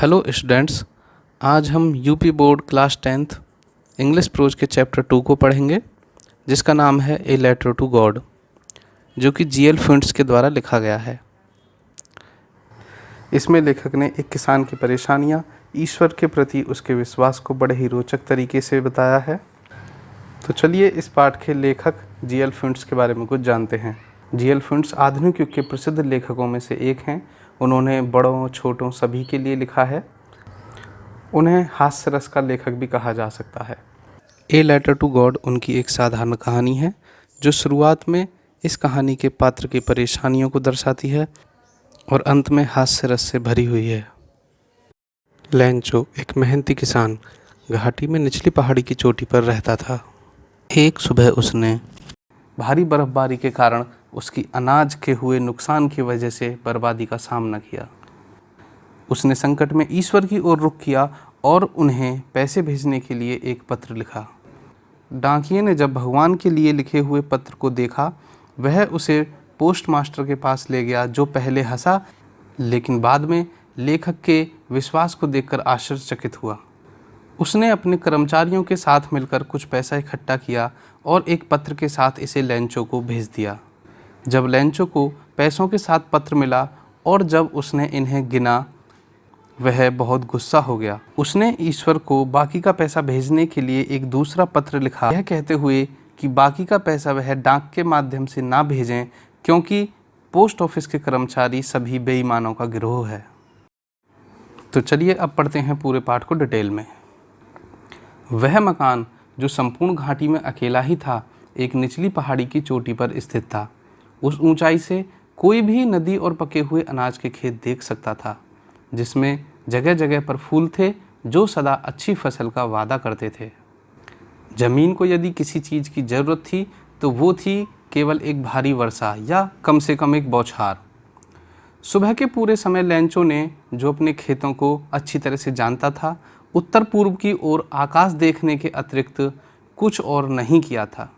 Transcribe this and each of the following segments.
Hello students, आज हम UP board class 10th English pros के चैप्टर 2 को पढ़ेंगे, जिसका नाम है ए लेटर टू गॉड, जो कि जीएल फिंट्स के द्वारा लिखा गया है। इसमें लेखक ने एक किसान की परेशानियां, ईश्वर के प्रति उसके विश्वास को बड़े ही रोचक तरीके से बताया है। तो चलिए इस पाठ के लेखक जीएल फिंट्स के बारे में कुछ जानते हैं। जीएल फिंट्स आधुनिक युग के प्रसिद्ध लेखकों में से एक हैं। उन्होंने बड़ों छोटों सभी के लिए लिखा है। उन्हें हास्य रस का लेखक भी कहा जा सकता है। ए लेटर टू गॉड उनकी एक साधारण कहानी है, जो शुरुआत में इस कहानी के पात्र की परेशानियों को दर्शाती है और अंत में हास्य रस से भरी हुई है। लैंचो एक मेहनती किसान घाटी में निचली पहाड़ी की चोटी पर रहता था। एक सुबह उसने भारी बर्फबारी के कारण उसकी अनाज के हुए नुकसान की वजह से बर्बादी का सामना किया। उसने संकट में ईश्वर की ओर रुख किया और उन्हें पैसे भेजने के लिए एक पत्र लिखा। डाकिये ने जब भगवान के लिए लिखे हुए पत्र को देखा, वह उसे पोस्ट मास्टर के पास ले गया, जो पहले हंसा लेकिन बाद में लेखक के विश्वास को देखकर आश्चर्यचकित हुआ। उसने अपने कर्मचारियों के साथ मिलकर कुछ पैसा इकट्ठा किया और एक पत्र के साथ इसे लैंचो को भेज दिया। जब लैंचो को पैसों के साथ पत्र मिला और जब उसने इन्हें गिना, वह बहुत गुस्सा हो गया। उसने ईश्वर को बाकी का पैसा भेजने के लिए एक दूसरा पत्र लिखा, यह कहते हुए कि बाकी का पैसा वह डाक के माध्यम से ना भेजें, क्योंकि पोस्ट ऑफिस के कर्मचारी सभी बेईमानों का गिरोह है। तो चलिए अब पढ़ते हैं पूरे पाठ को डिटेल में। वह मकान, जो संपूर्ण घाटी में अकेला ही था, एक निचली पहाड़ी की चोटी पर स्थित था। उस ऊंचाई से कोई भी नदी और पके हुए अनाज के खेत देख सकता था, जिसमें जगह जगह पर फूल थे जो सदा अच्छी फसल का वादा करते थे। जमीन को यदि किसी चीज़ की ज़रूरत थी तो वो थी केवल एक भारी वर्षा या कम से कम एक बौछार। सुबह के पूरे समय लैंचो ने, जो अपने खेतों को अच्छी तरह से जानता था, उत्तर पूर्व की ओर आकाश देखने के अतिरिक्त कुछ और नहीं किया था।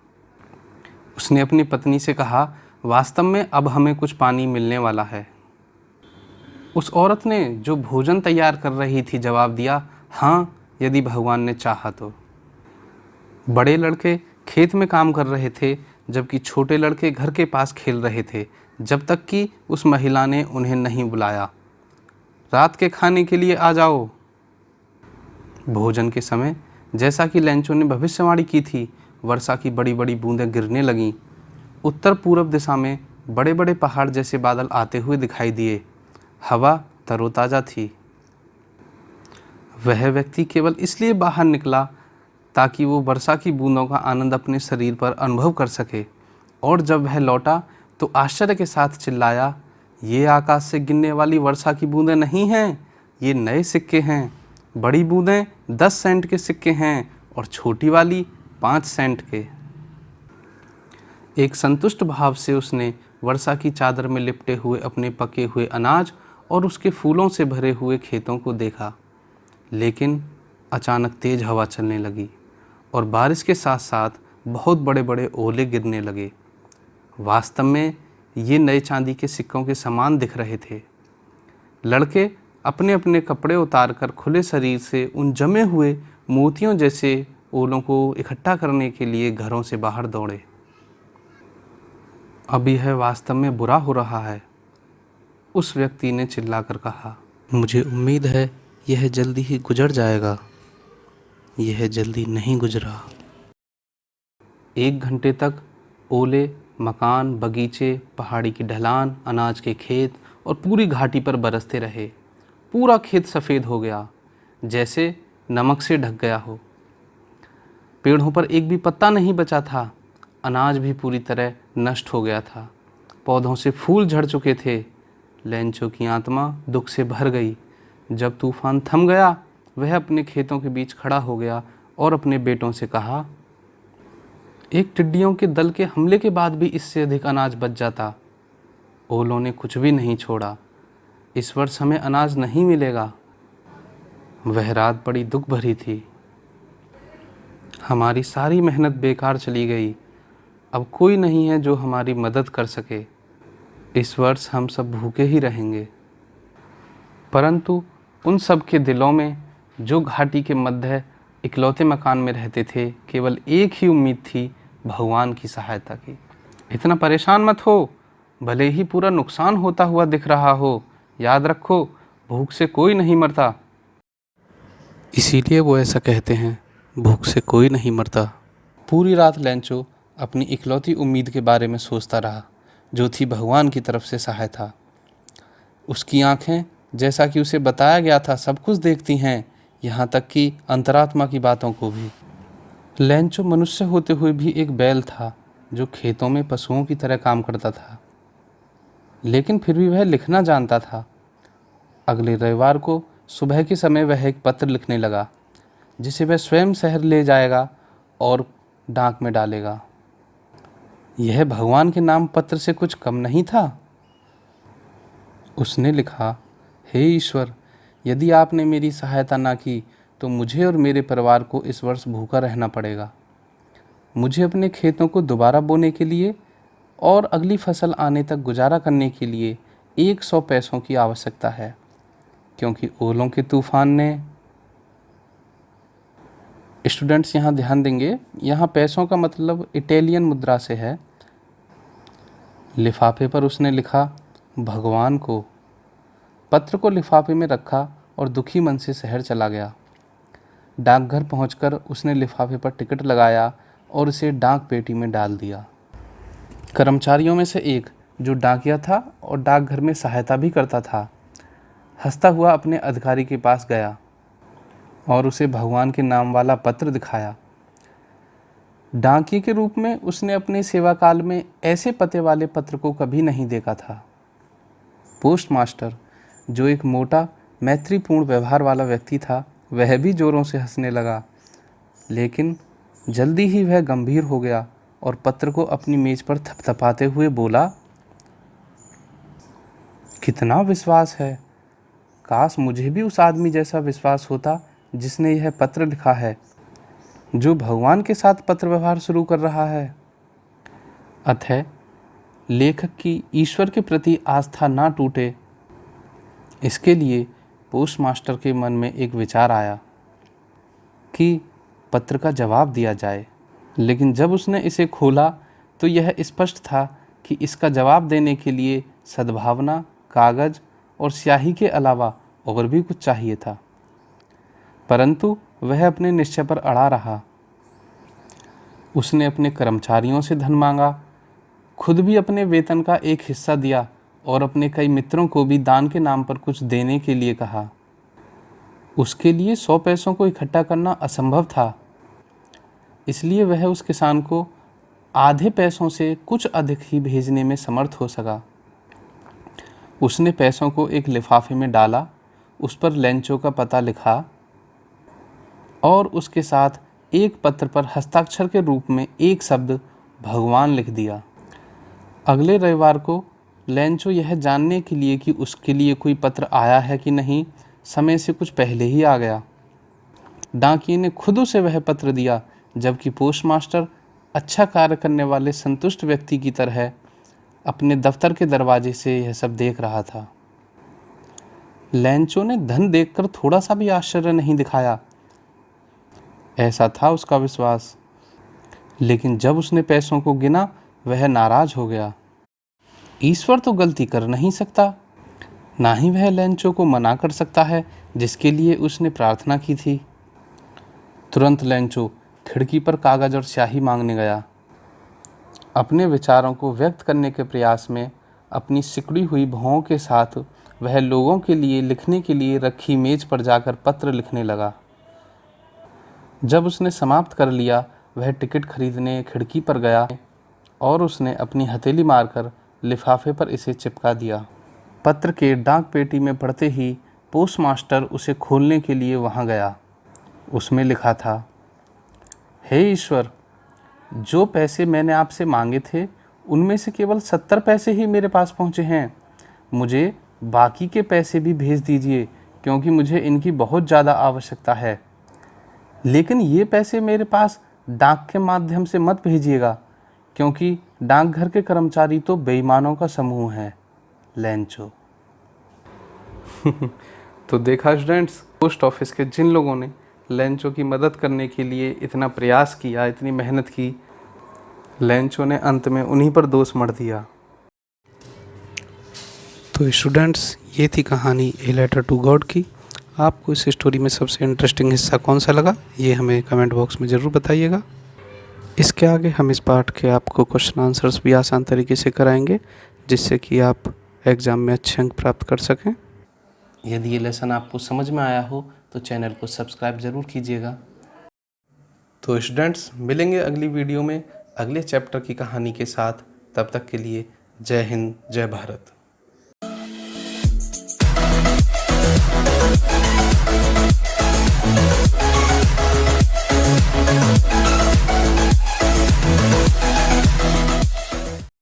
उसने अपनी पत्नी से कहा, वास्तव में अब हमें कुछ पानी मिलने वाला है। उस औरत ने, जो भोजन तैयार कर रही थी, जवाब दिया, हाँ, यदि भगवान ने चाहा तो। बड़े लड़के खेत में काम कर रहे थे, जबकि छोटे लड़के घर के पास खेल रहे थे, जब तक कि उस महिला ने उन्हें नहीं बुलाया। रात के खाने के लिए आ जाओ। भोजन के समय, जैसा कि लैंचो ने भविष्यवाणी की थी, वर्षा की बड़ी बड़ी बूंदें गिरने लगीं। उत्तर पूर्व दिशा में बड़े बड़े पहाड़ जैसे बादल आते हुए दिखाई दिए। हवा तरोताज़ा थी। वह व्यक्ति केवल इसलिए बाहर निकला ताकि वो वर्षा की बूंदों का आनंद अपने शरीर पर अनुभव कर सके, और जब वह लौटा तो आश्चर्य के साथ चिल्लाया, ये आकाश से गिरने वाली वर्षा की बूंदें नहीं हैं, ये नए सिक्के हैं। बड़ी बूंदें 10 सेंट के सिक्के हैं और छोटी वाली 5 सेंट के। एक संतुष्ट भाव से उसने वर्षा की चादर में लिपटे हुए अपने पके हुए अनाज और उसके फूलों से भरे हुए खेतों को देखा। लेकिन अचानक तेज हवा चलने लगी और बारिश के साथ साथ बहुत बड़े बड़े ओले गिरने लगे। वास्तव में ये नए चांदी के सिक्कों के समान दिख रहे थे। लड़के अपने अपने कपड़े उतारकर खुले शरीर से उन जमे हुए मोतियों जैसे ओलों को इकट्ठा करने के लिए घरों से बाहर दौड़े। अब यह वास्तव में बुरा हो रहा है, उस व्यक्ति ने चिल्लाकर कहा। मुझे उम्मीद है यह जल्दी ही गुजर जाएगा। यह जल्दी नहीं गुजरा। 1 घंटे तक ओले मकान, बगीचे, पहाड़ी की ढलान, अनाज के खेत और पूरी घाटी पर बरसते रहे। पूरा खेत सफ़ेद हो गया, जैसे नमक से ढक गया हो। पेड़ों पर एक भी पत्ता नहीं बचा था। अनाज भी पूरी तरह नष्ट हो गया था। पौधों से फूल झड़ चुके थे। लैंचो की आत्मा दुख से भर गई। जब तूफान थम गया, वह अपने खेतों के बीच खड़ा हो गया और अपने बेटों से कहा, एक टिड्डियों के दल के हमले के बाद भी इससे अधिक अनाज बच जाता। ओलों ने कुछ भी नहीं छोड़ा। इस वर्ष हमें अनाज नहीं मिलेगा। वह रात बड़ी दुख भरी थी। हमारी सारी मेहनत बेकार चली गई। अब कोई नहीं है जो हमारी मदद कर सके। इस वर्ष हम सब भूखे ही रहेंगे। परंतु उन सब के दिलों में जो घाटी के मध्य इकलौते मकान में रहते थे, केवल एक ही उम्मीद थी, भगवान की सहायता की। इतना परेशान मत हो, भले ही पूरा नुकसान होता हुआ दिख रहा हो, याद रखो भूख से कोई नहीं मरता। इसीलिए वो ऐसा कहते हैं, भूख से कोई नहीं मरता। पूरी रात लैंचो अपनी इकलौती उम्मीद के बारे में सोचता रहा, जो थी भगवान की तरफ से सहायता। उसकी आंखें, जैसा कि उसे बताया गया था, सब कुछ देखती हैं, यहाँ तक कि अंतरात्मा की बातों को भी। लैंचो मनुष्य होते हुए भी एक बैल था, जो खेतों में पशुओं की तरह काम करता था, लेकिन फिर भी वह लिखना जानता था। अगले रविवार को सुबह के समय वह एक पत्र लिखने लगा, जिसे वह स्वयं शहर ले जाएगा और डाक में डालेगा। यह भगवान के नाम पत्र से कुछ कम नहीं था। उसने लिखा, हे ईश्वर, यदि आपने मेरी सहायता ना की तो मुझे और मेरे परिवार को इस वर्ष भूखा रहना पड़ेगा। मुझे अपने खेतों को दोबारा बोने के लिए और अगली फसल आने तक गुजारा करने के लिए 100 पैसों की आवश्यकता है, क्योंकि ओलों के तूफान ने। स्टूडेंट्स यहाँ ध्यान देंगे, यहाँ पैसों का मतलब इटालियन मुद्रा से है। लिफाफे पर उसने लिखा, भगवान को। पत्र को लिफाफे में रखा और दुखी मन से शहर चला गया। डाकघर पहुंचकर उसने लिफाफे पर टिकट लगाया और उसे डाक पेटी में डाल दिया। कर्मचारियों में से एक, जो डाकिया था और डाकघर में सहायता भी करता था, हंसता हुआ अपने अधिकारी के पास गया और उसे भगवान के नाम वाला पत्र दिखाया। डाकिये के रूप में उसने अपने सेवा काल में ऐसे पते वाले पत्र को कभी नहीं देखा था। पोस्ट मास्टर, जो एक मोटा मैत्रीपूर्ण व्यवहार वाला व्यक्ति था, वह भी जोरों से हंसने लगा, लेकिन जल्दी ही वह गंभीर हो गया और पत्र को अपनी मेज पर थपथपाते हुए बोला, कितना विश्वास है, काश मुझे भी उस आदमी जैसा विश्वास होता जिसने यह पत्र लिखा है, जो भगवान के साथ पत्र व्यवहार शुरू कर रहा है। अतः लेखक की ईश्वर के प्रति आस्था ना टूटे, इसके लिए पोस्ट मास्टर के मन में एक विचार आया कि पत्र का जवाब दिया जाए। लेकिन जब उसने इसे खोला तो यह स्पष्ट था कि इसका जवाब देने के लिए सद्भावना, कागज और स्याही के अलावा और भी कुछ चाहिए था। परंतु वह अपने निश्चय पर अड़ा रहा। उसने अपने कर्मचारियों से धन मांगा, खुद भी अपने वेतन का एक हिस्सा दिया और अपने कई मित्रों को भी दान के नाम पर कुछ देने के लिए कहा। उसके लिए 100 पैसों को इकट्ठा करना असंभव था, इसलिए वह उस किसान को आधे पैसों से कुछ अधिक ही भेजने में समर्थ हो सका। उसने पैसों को एक लिफाफे में डाला, उस पर लैंचो का पता लिखा और उसके साथ एक पत्र पर हस्ताक्षर के रूप में एक शब्द भगवान लिख दिया। अगले रविवार को लैंचो यह जानने के लिए कि उसके लिए कोई पत्र आया है कि नहीं, समय से कुछ पहले ही आ गया। डाकिये ने खुद उसे वह पत्र दिया, जबकि पोस्ट मास्टर अच्छा कार्य करने वाले संतुष्ट व्यक्ति की तरह अपने दफ्तर के दरवाजे से यह सब देख रहा था। लैंचो ने धन देखकर थोड़ा सा भी आश्चर्य नहीं दिखाया, ऐसा था उसका विश्वास। लेकिन जब उसने पैसों को गिना, वह नाराज हो गया। ईश्वर तो गलती कर नहीं सकता, ना ही वह लैंचो को मना कर सकता है जिसके लिए उसने प्रार्थना की थी। तुरंत लैंचो खिड़की पर कागज और स्याही मांगने गया। अपने विचारों को व्यक्त करने के प्रयास में अपनी सिकुड़ी हुई भौं के साथ वह लोगों के लिए लिखने के लिए रखी मेज पर जाकर पत्र लिखने लगा। जब उसने समाप्त कर लिया, वह टिकट खरीदने खिड़की पर गया और उसने अपनी हथेली मारकर लिफाफे पर इसे चिपका दिया। पत्र के डाक पेटी में पड़ते ही पोस्ट मास्टर उसे खोलने के लिए वहां गया। उसमें लिखा था, हे ईश्वर, जो पैसे मैंने आपसे मांगे थे उनमें से केवल 70 पैसे ही मेरे पास पहुंचे हैं। मुझे बाकी के पैसे भी भेज दीजिए, क्योंकि मुझे इनकी बहुत ज़्यादा आवश्यकता है। लेकिन ये पैसे मेरे पास डाक के माध्यम से मत भेजिएगा, क्योंकि डाकघर के कर्मचारी तो बेईमानों का समूह है। लैंचो। तो देखा स्टूडेंट्स, पोस्ट ऑफिस के जिन लोगों ने लेंचो की मदद करने के लिए इतना प्रयास किया, इतनी मेहनत की, लेंचो ने अंत में उन्हीं पर दोष मढ़ दिया। तो स्टूडेंट्स, ये थी कहानी ए लेटर टू गॉड की। आपको इस स्टोरी में सबसे इंटरेस्टिंग हिस्सा कौन सा लगा, ये हमें कमेंट बॉक्स में ज़रूर बताइएगा। इसके आगे हम इस पार्ट के आपको क्वेश्चन आंसर्स भी आसान तरीके से कराएंगे, जिससे कि आप एग्ज़ाम में अच्छे अंक प्राप्त कर सकें। यदि ये लेसन आपको समझ में आया हो तो चैनल को सब्सक्राइब ज़रूर कीजिएगा। तो स्टूडेंट्स, मिलेंगे अगली वीडियो में अगले चैप्टर की कहानी के साथ। तब तक के लिए जय हिंद, जय भारत।